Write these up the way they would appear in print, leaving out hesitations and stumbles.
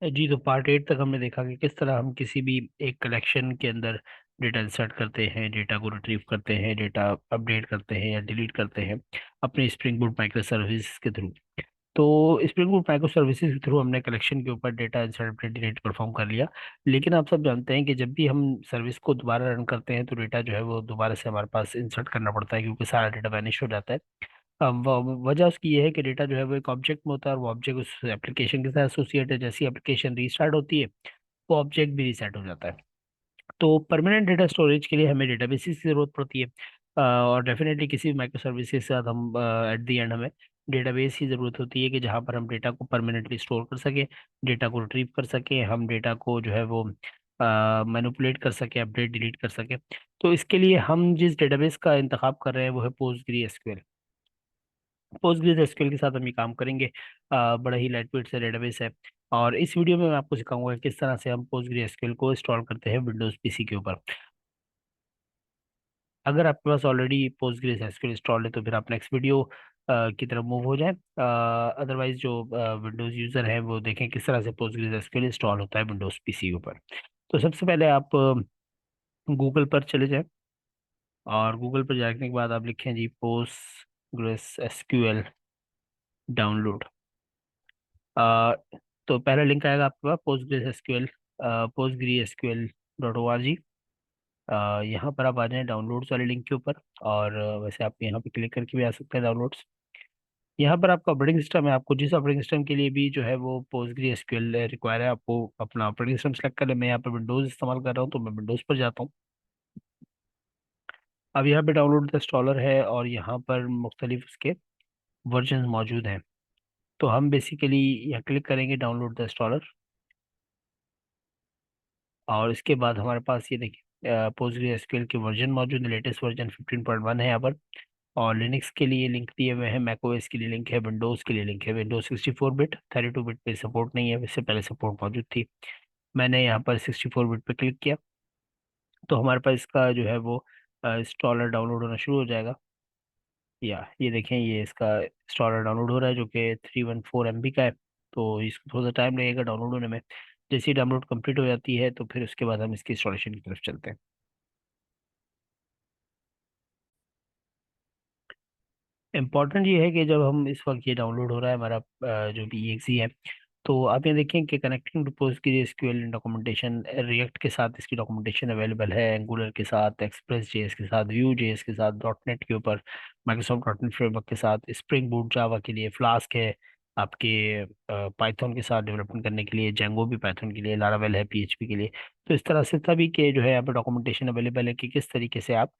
जी, तो पार्ट 8 तक हमने देखा कि किस तरह हम किसी भी एक कलेक्शन के अंदर डेटा इंसर्ट करते हैं, डेटा को रिट्रीव करते हैं, डेटा अपडेट करते हैं या डिलीट करते हैं अपने स्प्रिंग बूट माइक्रो सर्विस के थ्रू। तो स्प्रिंग बूट माइक्रो सर्विसेज के थ्रू हमने कलेक्शन के ऊपर data insert update delete perform कर लिया। लेकिन आप सब जानते हैं कि जब भी हम सर्विस को दोबारा रन करते हैं तो डेटा जो है वो दोबारा से हमारे पास इंसर्ट करना पड़ता है, क्योंकि सारा डेटा वैनिश हो जाता है। अब वजह उसकी ये है कि डेटा जो है वो एक ऑब्जेक्ट में होता है और वो ऑब्जेक्ट उस एप्लीकेशन के साथ एसोसिएट है। जैसी एप्लीकेशन रीस्टार्ट होती है वो ऑब्जेक्ट भी रीसेट हो जाता है। तो परमानेंट डेटा स्टोरेज के लिए हमें डेटाबेसेस की जरूरत पड़ती है। और डेफिनेटली किसी भी माइक्रो सर्विस के साथ हम एट द एंड हमें डेटाबेस की ज़रूरत होती है कि जहाँ पर हम डेटा को परमानेंटली स्टोर कर सकें, डेटा को रिट्रीव कर सकें, हम डेटा को जो है वो मैनिपुलेट कर सकें, अपडेट डिलीट कर सकें। तो इसके लिए हम जिस डेटाबेस का इंतखाब कर रहे हैं वो है पोस्टग्री एसक्यूएल। पोस्टग्रेज एसक्यूएल के साथ हम ये काम करेंगे। बड़ा ही लाइट वेट से डेटाबेस है। और इस वीडियो में मैं आपको सिखाऊंगा कि किस तरह से हम पोस्टग्रेज एसक्यूएल को इंस्टॉल करते हैं विंडोज पीसी के ऊपर। अगर आपके पास ऑलरेडी पोस्टग्रेज एसक्यूएल इंस्टॉल है तो फिर आप नेक्स्ट वीडियो की तरफ मूव हो जाएं। अदरवाइज जो विंडोज यूज़र हैं वो देखें किस तरह से पोस्टग्रेज एसक्यूएल इंस्टॉल होता है विंडोज पीसी के ऊपर। तो सबसे पहले आप गूगल पर चले जाएं और गूगल पर जाने के बाद आप लिखें जी पोस्टग्रेज एसक्यूएल डाउनलोड। अ, तो पहला लिंक आएगा आपके पास Postgres SQL, Postgre SQL .org। यहाँ पर आप आ जाएं डाउनलोड्स वाले लिंक के ऊपर। और वैसे आप यहाँ पे क्लिक करके भी आ सकते हैं डाउनलोड्स। यहाँ पर आपका ऑपरेटिंग सिस्टम है, आपको जिस ऑपरेटिंग सिस्टम के लिए भी जो है वो पोस्टग्री एसक्यूएल रिक्वायर है आपको अपना ऑपरेटिंग सिस्टम सेलेक्ट कर ले। मैं यहाँ पर विंडोज इस्तेमाल कर रहा हूँ तो मैं विंडोज पर जाता हूँ। अब यहाँ पे डाउनलोड द इंस्टॉलर है और यहाँ पर मुख्तलिफ उसके वर्जन मौजूद हैं। तो हम बेसिकली यहाँ क्लिक करेंगे डाउनलोड द इंस्टॉलर। और इसके बाद हमारे पास ये देखिए पोस्टग्रे एसक्यूएल के वर्जन मौजूद है। लेटेस्ट वर्जन 15.1 है यहाँ पर। और लिनक्स के लिए लिंक दिए हुए हैं, मैकओएस के लिए लिंक है, विंडोज़ के लिए लिंक है। विंडोज 64 बिट, 32 बिट पे सपोर्ट नहीं है, इससे पहले सपोर्ट मौजूद थी। मैंने यहाँ पर 64 बिट पे क्लिक किया तो हमारे पास इसका जो है वो इंस्टॉलर डाउनलोड होना शुरू हो जाएगा। या ये देखें, ये इसका इंस्टॉलर डाउनलोड हो रहा है जो कि 314 MB का है। तो इसको थोड़ा सा टाइम लगेगा डाउनलोड होने में। जैसे ही डाउनलोड कंप्लीट हो जाती है तो फिर उसके बाद हम इसकी इंस्टॉलेशन की तरफ चलते हैं। इम्पोर्टेंट ये है कि जब हम इस वक्त ये डाउनलोड हो रहा है हमारा जो भी EXE है, तो आप ये देखें कि कनेक्टिंग टू पोस्ट की एसक्यूएल डॉक्यूमेंटेशन रिएक्ट के साथ इसकी डॉक्यूमेंटेशन अवेलेबल है, एंगुलर के साथ, एक्सप्रेस जेएस के साथ, व्यू जेएस के साथ, डॉट नेट के ऊपर, माइक्रोसॉफ्ट डॉट नेट फ्रेमवर्क के साथ, स्प्रिंग बूट जावा के लिए, फ्लास्क है आपके, पाइथन के साथ डेवलपमेंट करने के लिए, जेंगो भी पाइथन के लिए, लारावेल है PHP के लिए। तो इस तरह से सभी के जो है यहाँ पे डॉक्यूमेंटेशन अवेलेबल है कि किस तरीके से आप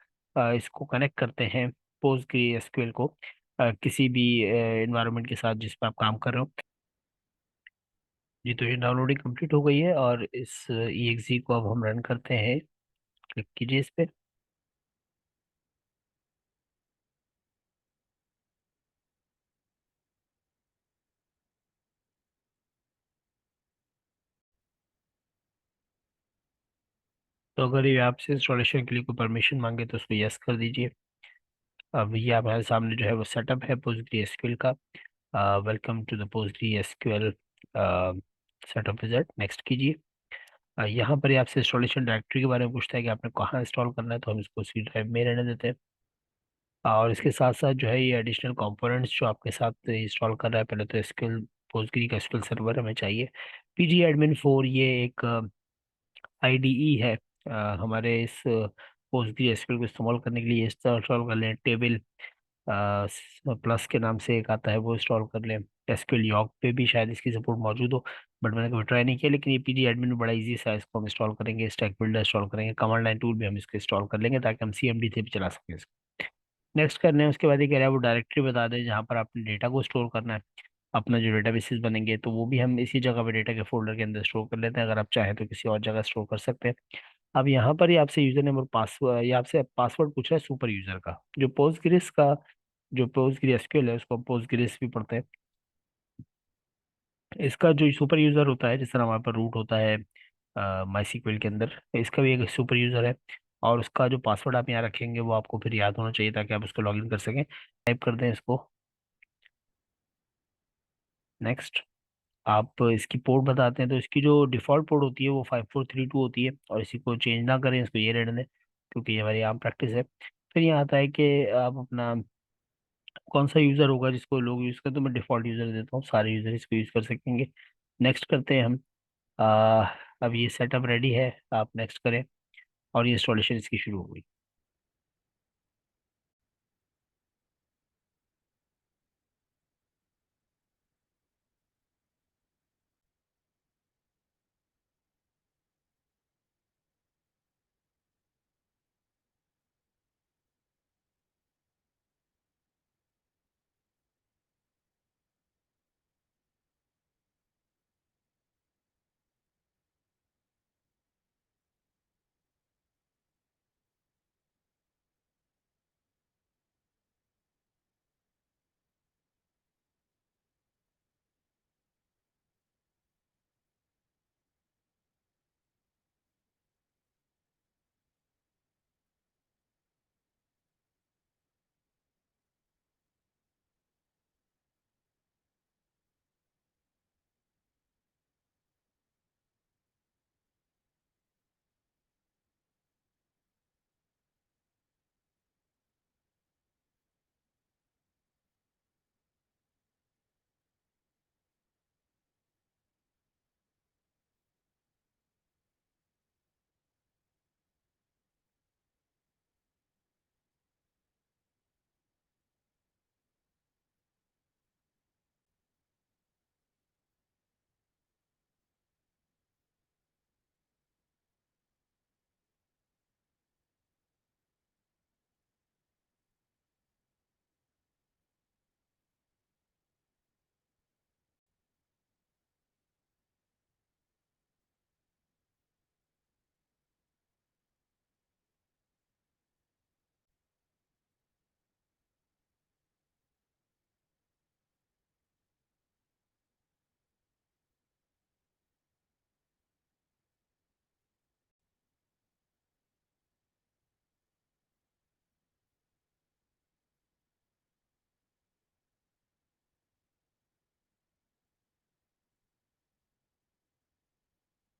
इसको कनेक्ट करते हैं पोस्ट की एसक्यूएल को किसी भी इन्वायरमेंट के साथ जिस पर आप काम कर रहे हो। जी, तो ये डाउनलोडिंग कंप्लीट हो गई है और इस EXE को अब हम रन करते हैं। क्लिक कीजिए इस पे। तो अगर ये आपसे इंस्टॉलेशन के लिए कोई परमिशन मांगे तो उसको यस कर दीजिए। अब ये हमारे सामने जो है वो सेटअप है पोस्टग्री एसक्यूएल का। Welcome to the Postgre SQL setup wizard, next कीजिए। यहाँ पर ये आपसे इंस्टॉलेशन डायरेक्टरी के बारे में पूछता है कि आपने कहाँ इंस्टॉल करना है, तो हम इसको सी ड्राइव में रहने देते हैं। और इसके साथ साथ जो है ये एडिशनल कंपोनेंट्स जो आपके साथ इंस्टॉल कर रहा है, पहले तो एसक्यूएल पोस्टग्री का एसक्यूएल सर्वर हमें चाहिए। pgadmin4 ये एक IDE है हमारे इस पोस्टग्री एसक्यूएल को इस्तेमाल करने के लिए। इंस्टॉल कर लें। टेबल प्लस के नाम से एक आता है वो इंस्टॉल कर लें। एसक्यूएल यॉर्क पे भी शायद इसकी सपोर्ट मौजूद हो, बट मैंने कभी ट्राई नहीं किया। लेकिन ये pgadmin में बड़ा इजी सा है, इसको हम इंस्टॉल करेंगे। स्टैक बिल्डर इंस्टॉल करेंगे, कमांड लाइन टूल भी हम इसको इंस्टॉल कर लेंगे ताकि हम CMD से भी चला सकें। नेक्स्ट करने हैं, उसके बाद ये कह रहा है वो डायरेक्टरी बता दें जहाँ पर आपने डेटा को स्टोर करना है। अपना जो डेटाबेसेस बनेंगे तो वो भी हम इसी जगह पे डेटा के फोल्डर के अंदर स्टोर कर लेते हैं। अगर आप चाहें तो किसी और जगह स्टोर कर सकते हैं। अब यहाँ पर ये आपसे यूजर नेम और पासवर्ड, ये आपसे पासवर्ड पूछ रहा है सुपर यूजर का। जो पोस्टग्रेस का जो पोस्टग्री एसक्यूएल है उसको पोस्टग्रेस भी पढ़ते हैं। इसका जो सुपर यूजर होता है, जिस तरह हमारे पर रूट होता है MySQL के अंदर, इसका भी एक सुपर यूजर है। और उसका जो पासवर्ड आप यहाँ रखेंगे वो आपको फिर याद होना चाहिए ताकि आप उसको लॉगिन कर सकें। टाइप कर दें इसको, नेक्स्ट। आप इसकी पोर्ट बताते हैं तो इसकी जो डिफ़ॉल्ट पोर्ट होती है वो 5432 होती है, और इसी को चेंज ना करें, इसको ये रहने दें क्योंकि ये हमारी आम प्रैक्टिस है। फिर यहाँ आता है कि आप अपना कौन सा यूज़र होगा जिसको लोग यूज़ करते, तो मैं डिफ़ॉल्ट यूज़र देता हूँ, सारे यूज़र इसको यूज़ कर सकेंगे। नेक्स्ट करते हैं हम। आ, अब ये सेटअप रेडी है, आप नेक्स्ट करें, और ये इंस्टॉलेशन इसकी शुरू हो गई।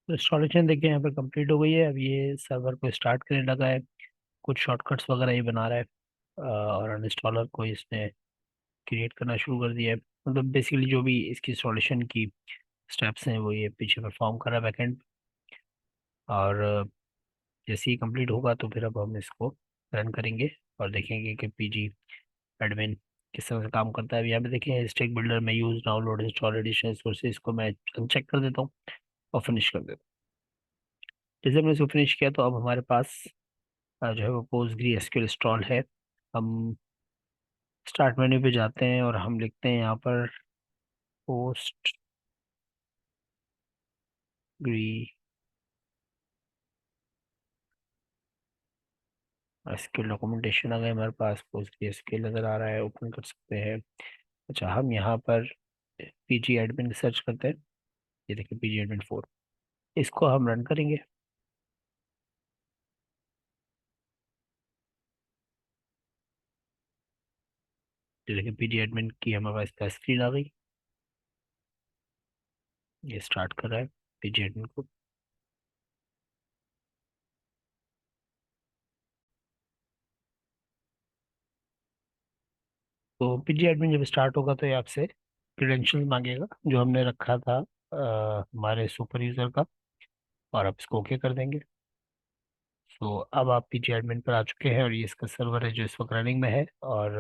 तो इंस्टॉलेशन देखिए यहाँ पे कंप्लीट हो गई है। अब ये सर्वर को स्टार्ट करने लगा है, कुछ शॉर्टकट्स वगैरह ये बना रहा है, और अनइंस्टॉलर को इसने क्रिएट करना शुरू कर दिया है। मतलब बेसिकली जो भी इसकी इंस्टॉलेशन की स्टेप्स हैं वो ये पीछे परफॉर्म कर रहा है बैकएंड। और जैसे ही कंप्लीट होगा तो फिर अब हम इसको रन करेंगे और देखेंगे कि पीजी एडमिन किस तरह से काम करता है। अब यहाँ पे देखें स्टैक बिल्डर में use download install additional sources को मैं अनचेक कर देता हूँ और फिनिश कर देता हूँ। जैसे हमने इसको फिनिश किया तो अब हमारे पास जो है वो पोस्टग्री एसक्यूएल इंस्टॉल है। हम स्टार्ट मेन्यू पे जाते हैं और हम लिखते हैं यहाँ पर पोस्टग्री एसक्यूएल डॉक्यूमेंटेशन आ गया हमारे पास, पोस्टग्री एसक्यूएल नज़र आ रहा है, ओपन कर सकते हैं। अच्छा, हम यहाँ पर पीजी एडमिन सर्च करते हैं, ये देखिए पीजी एडमिन 4, इसको हम रन करेंगे। ये देखिए पीजी एडमिन की हमारे पास स्क्रीन आ गई, ये स्टार्ट कर रहा है पीजी एडमिन को। तो पीजी एडमिन जब स्टार्ट होगा तो ये आपसे क्रेडेंशियल मांगेगा जो हमने रखा था हमारे सुपर यूजर का, और आप इसको ओके कर देंगे। तो अब आप पीजी एडमिन पर आ चुके हैं और ये इसका सर्वर है जो इस वक्त रनिंग में है। और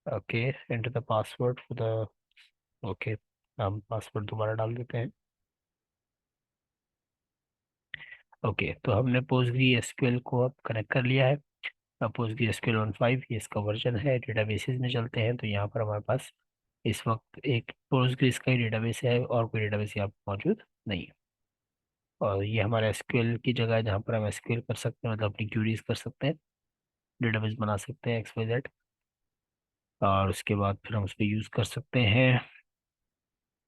okay, enter the password for the, okay, हम पासवर्ड दोबारा डाल देते हैं। ओके, तो हमने पोस्टग्री एसक्यूएल को अब कनेक्ट कर लिया है। पोस्टग्री एसक्यूएल 1.5 ये इसका वर्जन है। डेटाबेसेस में चलते हैं तो यहाँ पर हमारे पास इस वक्त एक पोस्टग्रीस का ही डेटाबेस है और कोई डेटाबेस यहाँ पर मौजूद नहीं है। और ये हमारा एसक्यूएल की जगह है जहाँ पर हम एसक्यूएल कर सकते हैं, मतलब अपनी क्यूरीज कर सकते हैं, डेटाबेस बना सकते हैं XYZ, और उसके बाद फिर हम उस पर यूज़ कर सकते हैं।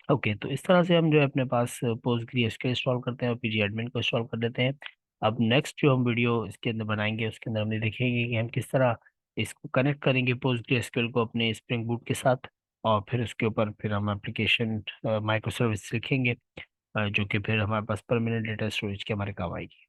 ओके, तो इस तरह से हम जो है अपने पास पोस्टग्री एसक्यूएल इंस्टॉल करते हैं और पीजी एडमिन को इंस्टॉल कर लेते हैं। अब नेक्स्ट जो हम वीडियो इसके अंदर बनाएंगे उसके अंदर हम ये देखेंगे कि हम किस तरह इसको कनेक्ट करेंगे पोस्टग्री एसक्यूएल को अपने स्प्रिंग बूट के साथ, और फिर उसके ऊपर फिर हम एप्लीकेशन माइक्रो सर्विस लिखेंगे, जो कि फिर हमारे पास परमानेंट डेटा स्टोरेज के हमारे काम आएगी।